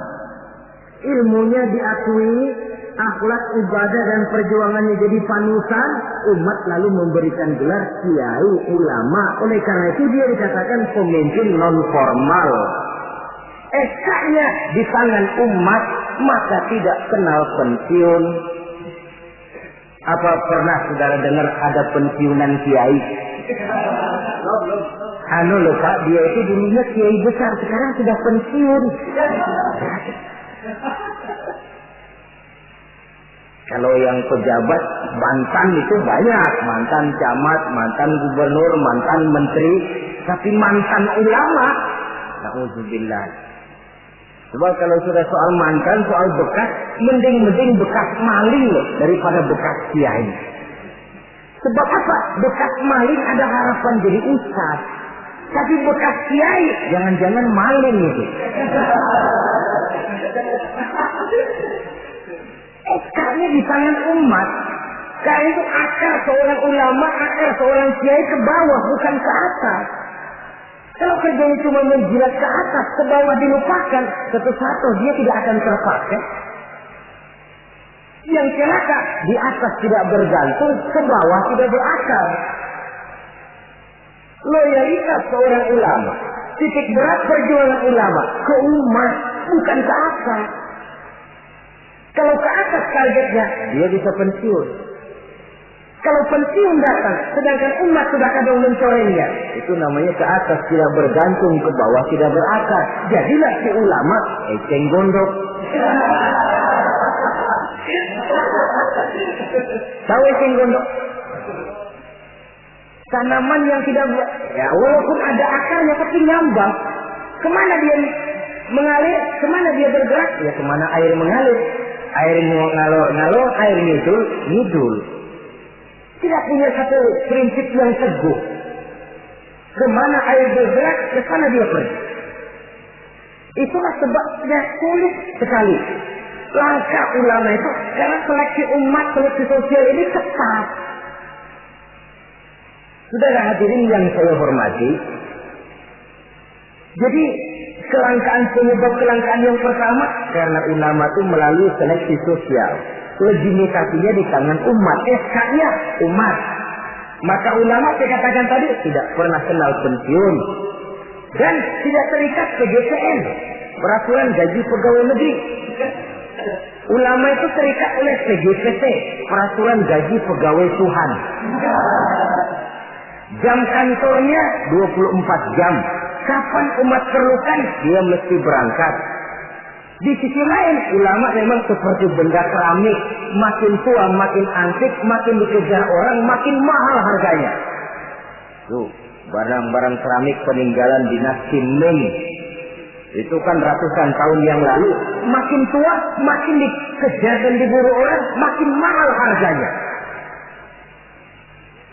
Ilmunya diakui, akhlak, ibadah dan perjuangannya jadi panutan, umat lalu memberikan gelar kiai ulama. Oleh karena itu dia dikatakan pemimpin non formal. SK-nya di tangan umat, maka tidak kenal pensiun. Apa pernah saudara dengar ada pensiunan kiai? Anu loh Pak, dia itu dulunya kiai besar, sekarang sudah pensiun. Kalau yang pejabat mantan itu banyak, mantan camat, mantan gubernur, mantan menteri, tapi mantan ulama, na'udzubillah. Sebab kalau sudah soal mantan, soal bekas, mending bekas maling loh daripada bekas kiai. Sebab apa? Bekas maling ada harapan jadi ustaz. Tapi bekas kiai, jangan-jangan maling itu. SK-nya di tangan umat. Karena itu akar seorang ulama, akar seorang kiai ke bawah, bukan ke atas. Kalau kerjanya cuma menjilat ke atas, ke bawah dilupakan, satu-satu dia tidak akan terpakai. Yang celaka, di atas tidak bergantung, ke bawah tidak berakar. Loyalitas seorang ulama, titik berat perjuangan ulama, ke umat, bukan ke atas. Kalau ke atas targetnya, dia bisa pensiun. Kalau pensiun datang, sedangkan umat sudah kadang mencorengnya, itu namanya ke atas tidak bergantung, ke bawah tidak berakar. Jadilah si ulama eceng gondok. Tahu eceng gondok? Tanaman yang tidak, ya walaupun ada akarnya tapi nyambang. Kemana dia mengalir? Kemana dia bergerak? Ya kemana air mengalir. Air ngalor, air ngidul. Tidak punya satu prinsip yang teguh. Kemana air bergerak, ke sana dia pergi. Itulah sebabnya sulit sekali langkah ulama itu, karena seleksi umat, seleksi sosial ini ketat. Saudara hadirin yang saya hormati, jadi penyebab kelangkaan yang pertama karena ulama itu melalui seleksi sosial. Legitimasinya di tangan umat, SK-nya umat. Maka ulama saya katakan tadi tidak pernah kenal pensiun dan tidak terikat PGPN, peraturan gaji pegawai negeri. Ulama itu terikat oleh PGPT, peraturan gaji pegawai Tuhan. Jam kantornya 24 jam. Kapan umat perlukan, dia mesti berangkat. Di sisi lain, ulama memang seperti benda keramik. Makin tua, makin antik, makin dikejar orang, makin mahal harganya. Tuh, barang-barang keramik peninggalan dinasti Ming. Itu kan ratusan tahun yang lalu. Makin tua, makin dikejar dan diburu orang, makin mahal harganya.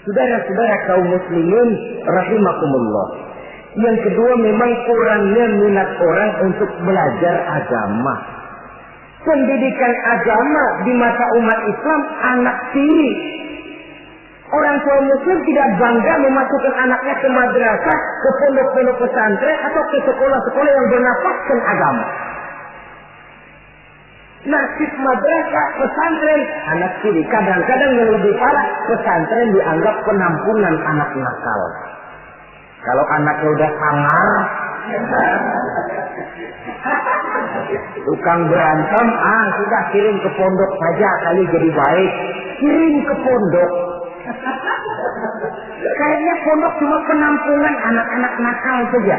Saudara-saudara kaum muslimin rahimakumullah. Yang kedua memang kurangnya minat orang untuk belajar agama. Pendidikan agama di mata umat Islam anak tiri. Orang tua muslim tidak bangga memasukkan anaknya ke madrasah, ke pondok-pondok pesantren atau ke sekolah-sekolah yang bernafaskan agama. Nasib madrasah, pesantren, anak tiri. Kadang-kadang yang lebih parah, pesantren dianggap penampungan anak nakal. Kalau anaknya udah sangar, tukang berantem, sudah kirim ke pondok saja kali jadi baik. Kirim ke pondok. Kayaknya pondok cuma penampungan anak-anak nakal saja.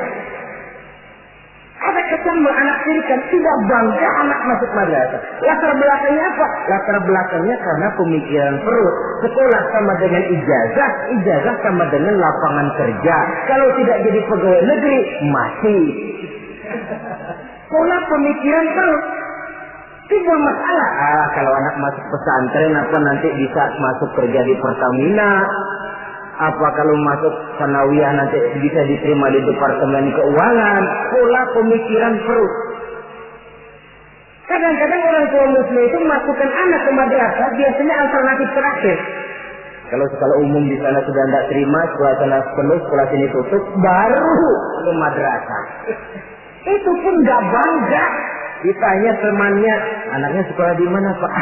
Ada kesan anak tiri kan tidak bangga anak masuk madrasah. Latar belakangnya apa? Latar belakangnya karena pemikiran perut. Sekolah sama dengan ijazah, ijazah sama dengan lapangan kerja. Kalau tidak jadi pegawai negeri, mati. Pola pemikiran perut. Timbul masalah. Kalau anak masuk pesantren apa nanti bisa masuk kerja di Pertamina? Apa kalau masuk sanawiyah nanti bisa diterima di Departemen Keuangan? Pola pemikiran perut. Kadang-kadang orang tua muslim itu masukkan anak ke madrasah biasanya alternatif terakhir. Kalau sekolah umum di sana sudah tidak terima, sekolah sana penuh, sekolah sini tutup, baru ke madrasah. Itu pun nggak bangga. Ditanya temannya, anaknya sekolah di mana Pak?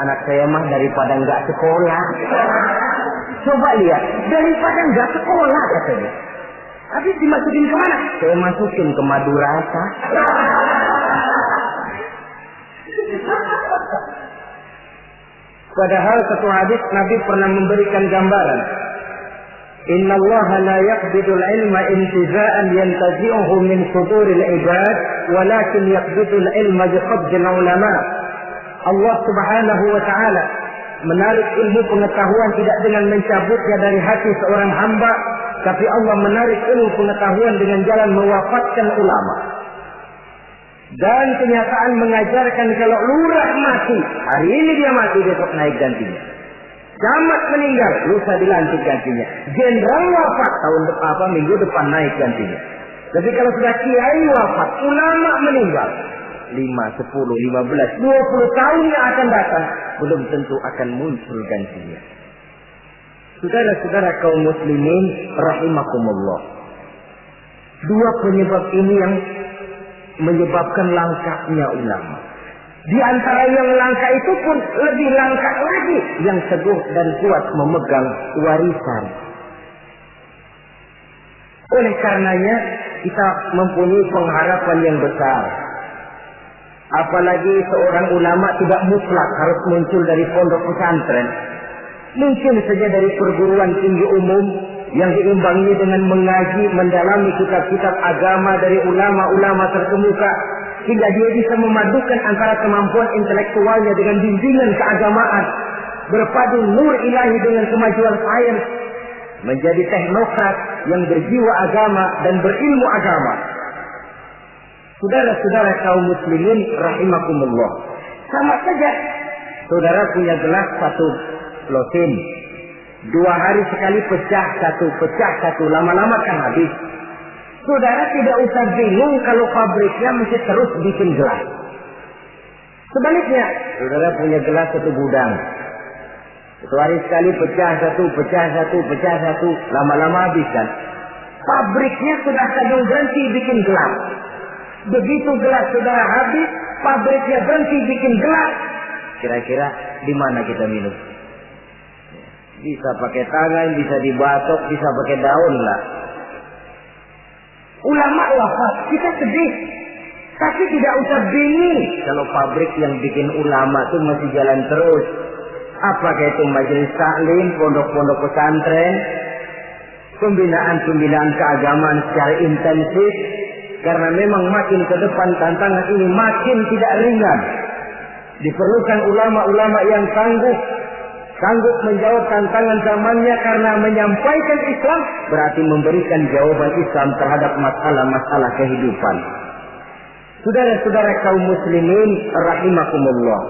Anak saya mah daripada nggak sekolah. Coba lihat, daripada nggak sekolah katanya. Habis dimasukin kemana? Saya masukin ke madrasah. Padahal satu hadis Nabi pernah memberikan gambaran. Inna Allah la yaqbidul ilma intiza'an yantazi'uhu min suduril ibad, walakin yaqbidul ilma biqabdil ulama. Allah Subhanahu wa ta'ala menarik ilmu pengetahuan tidak dengan mencabutnya dari hati seorang hamba, tapi Allah menarik ilmu pengetahuan dengan jalan mewafatkan ulama. Dan kenyataan mengajarkan kalau lurah mati, hari ini dia mati, besok naik gantinya. Camat meninggal, lusa dilantik gantinya. Jenderal wafat, tahun depan minggu depan naik gantinya. Tapi kalau sudah kiai wafat, ulama meninggal, 5, 10, 15, 20 tahun yang akan datang, belum tentu akan muncul gantinya. Saudara-saudara kaum muslimin rahimakumullah. Dua penyebab ini yang menyebabkan langkahnya ulama. Di antara yang langka itu pun lebih langka lagi yang teguh dan kuat memegang warisan. Oleh karenanya kita mempunyai pengharapan yang besar. Apalagi seorang ulama tidak mutlak harus muncul dari pondok pesantren. Mungkin saja dari perguruan tinggi umum yang diimbangi dengan mengaji, mendalami kitab-kitab agama dari ulama-ulama terkemuka, hingga dia bisa memadukan antara kemampuan intelektualnya dengan bimbingan keagamaan, berpadu nur ilahi dengan kemajuan sains, menjadi teknokrat yang berjiwa agama dan berilmu agama. Saudara-saudara kaum muslimin rahimakumullah, sama saja saudara punya gelas satu lotin, 2 hari sekali pecah satu, lama-lama kan habis. Saudara tidak usah bingung kalau pabriknya mesti terus bikin gelas. Sebaliknya, saudara punya gelas satu gudang, 1 hari sekali pecah satu, lama-lama habis kan. Pabriknya sudah kadang berhenti bikin gelas. Begitu gelas saudara habis, pabriknya berhenti bikin gelas. Kira-kira di mana kita minum? Bisa pakai tangan, bisa dibatok, bisa pakai daun lah. Ulama wafat, kita sedih. Tapi tidak usah bingung kalau pabrik yang bikin ulama itu masih jalan terus. Apakah itu majelis taklim, pondok-pondok pesantren, pembinaan keagamaan secara intensif. Karena memang makin ke depan tantangan ini makin tidak ringan. Diperlukan ulama-ulama yang sanggup menjawab tantangan zamannya, karena menyampaikan Islam berarti memberikan jawaban Islam terhadap masalah-masalah kehidupan. Saudara-saudara kaum muslimin rahimakumullah.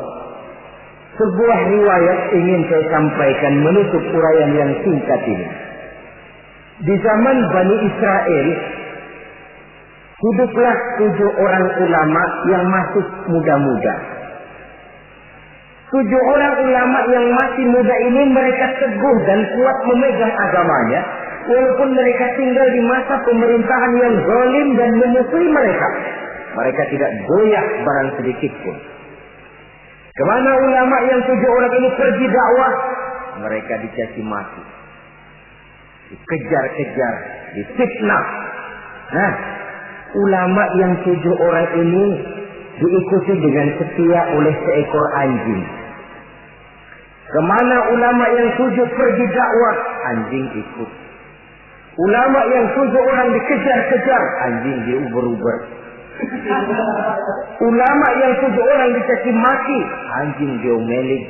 Sebuah riwayat ingin saya sampaikan menutup uraian yang singkat ini. Di zaman Bani Israel, hiduplah 7 orang ulama yang masih muda-muda. 7 orang ulama yang masih muda ini mereka teguh dan kuat memegang agamanya, walaupun mereka tinggal di masa pemerintahan yang zalim dan memusuhi mereka. Mereka tidak goyah barang sedikit pun. Kemana ulama yang 7 orang ini pergi dakwah, mereka dicaci maki, dikejar-kejar, difitnah. Nah, ulama yang 7 orang ini diikuti dengan setia oleh seekor anjing. Kemana ulama yang 7 pergi dakwah, anjing ikut. Ulama yang 7 orang dikejar-kejar, anjing diuber-uber. Ulama yang 7 orang dicaci maki, anjing diomelin.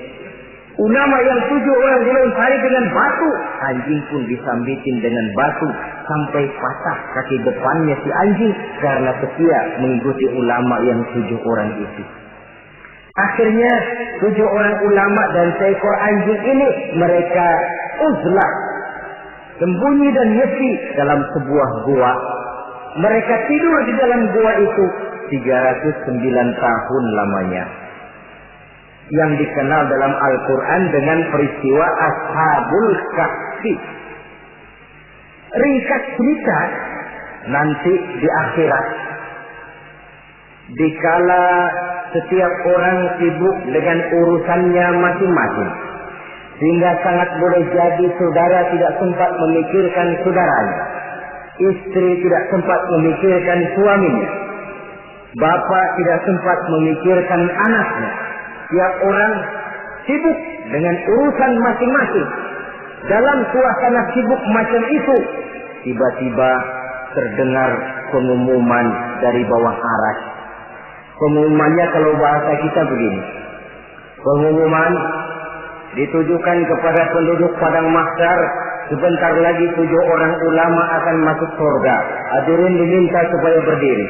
Ulama yang 7 orang dilontari dengan batu, anjing pun disambitin dengan batu sampai patah kaki depannya si anjing karena setia mengikuti ulama yang 7 orang itu. Akhirnya 7 orang ulama dan seekor anjing ini mereka uzlah, sembunyi dan nyepi dalam sebuah gua. Mereka tidur di dalam gua itu 309 tahun lamanya, yang dikenal dalam Al-Quran dengan peristiwa Ashabul Kahfi. Ringkas cerita, nanti di akhirat, dikala setiap orang sibuk dengan urusannya masing-masing, sehingga sangat boleh jadi saudara tidak sempat memikirkan saudaranya, istri tidak sempat memikirkan suaminya, bapak tidak sempat memikirkan anaknya. Tiap orang sibuk dengan urusan masing-masing. Dalam suasana sibuk macam itu, tiba-tiba terdengar pengumuman dari bawah aras. Pengumumannya kalau bahasa kita begini. Pengumuman ditujukan kepada penduduk padang mahsyar, sebentar lagi 7 orang ulama akan masuk surga. Hadirin diminta supaya berdiri.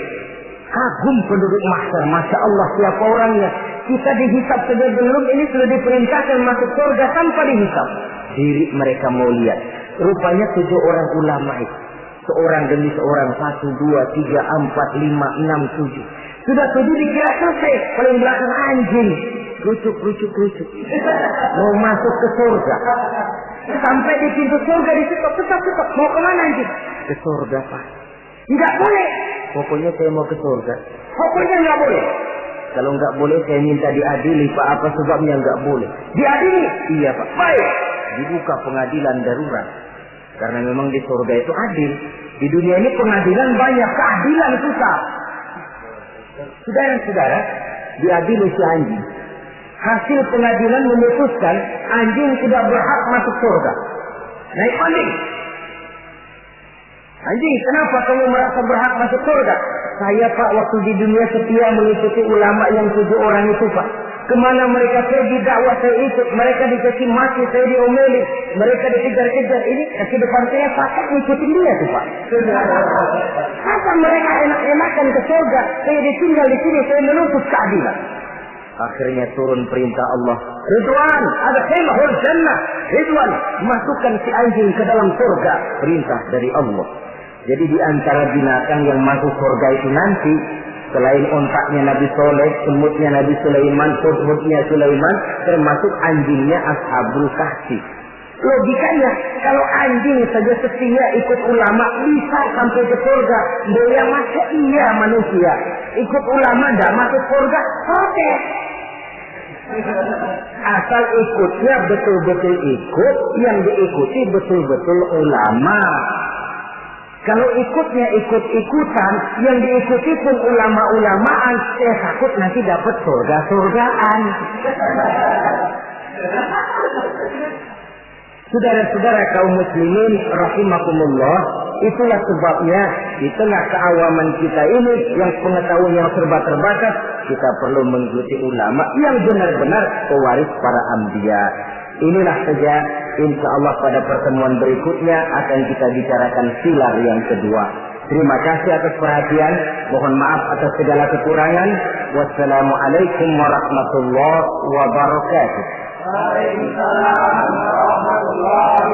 Kagum penduduk mahsyar, Masya Allah siapa orangnya. Kita dihisab saja belum, ini sudah diperintahkan masuk surga tanpa dihisab. Diri mereka mau lihat. Rupanya 7 orang ulama itu. Seorang demi seorang, 1, 2, 3, 4, 5, 6, 7. Sudah 7 dikira selesai. Paling belakang anjing. Rucuk. Mau masuk ke surga. Sampai di pintu surga ditutup. Tetap. Mau kemana anjing? Ke surga, Pak. Tidak boleh. Pokoknya saya mau ke surga. Pokoknya nggak boleh. Kalau nggak boleh saya minta diadili, Pak. Apa sebabnya nggak boleh? Diadili? Iya, Pak. Baik. Dibuka pengadilan darurat. Karena memang di surga itu adil. Di dunia ini pengadilan banyak, keadilan susah. Saudara-saudara, diadili si anjing. Hasil pengadilan memutuskan anjing tidak berhak masuk surga. Naik banding. Anjing, kenapa kamu merasa berhak masuk surga? Saya, Pak, waktu di dunia setia mengikuti ulama yang 7 orang itu, Pak. Kemana mereka pergi dakwah saya ikut. Mereka dikasih mati, saya diomeli. Mereka dikejar-kejar. Ini kaki depan saya pakai ngikutin dia tuh, Pak. Masa mereka enak-enakan ke surga, saya ditinggal di sini, saya menuntut keadilan. Akhirnya turun perintah Allah. Ridwan, ada khilhul jannah. Ridwan, masukkan si anjing ke dalam surga. Perintah dari Allah. Jadi di antara binatang yang masuk surga itu nanti, selain ontaknya Nabi Soleh, semutnya Nabi Sulaiman, hudhudnya Sulaiman, termasuk anjingnya Ashabul Kahfi. Logikanya, kalau anjing saja setia ikut ulama bisa sampai ke surga, dia masuk iya manusia. Ikut ulama tidak masuk surga, oke. Asal ikutnya betul-betul ikut, yang diikuti betul-betul ulama. Kalau ikutnya ikut-ikutan, yang diikuti pun ulama-ulamaan, saya takut nanti dapat surga-surgaan. Saudara-saudara kaum muslimin rahimakumullah, itulah sebabnya di tengah keawaman kita ini yang pengetahuan yang serba terbatas, kita perlu mengikuti ulama yang benar-benar pewaris para anbiya. Inilah saja, insya Allah pada pertemuan berikutnya akan kita bicarakan pilar yang kedua. Terima kasih atas perhatian. Mohon maaf atas segala kekurangan. Wassalamualaikum warahmatullahi wabarakatuh. Waalaikumsalam warahmatullahi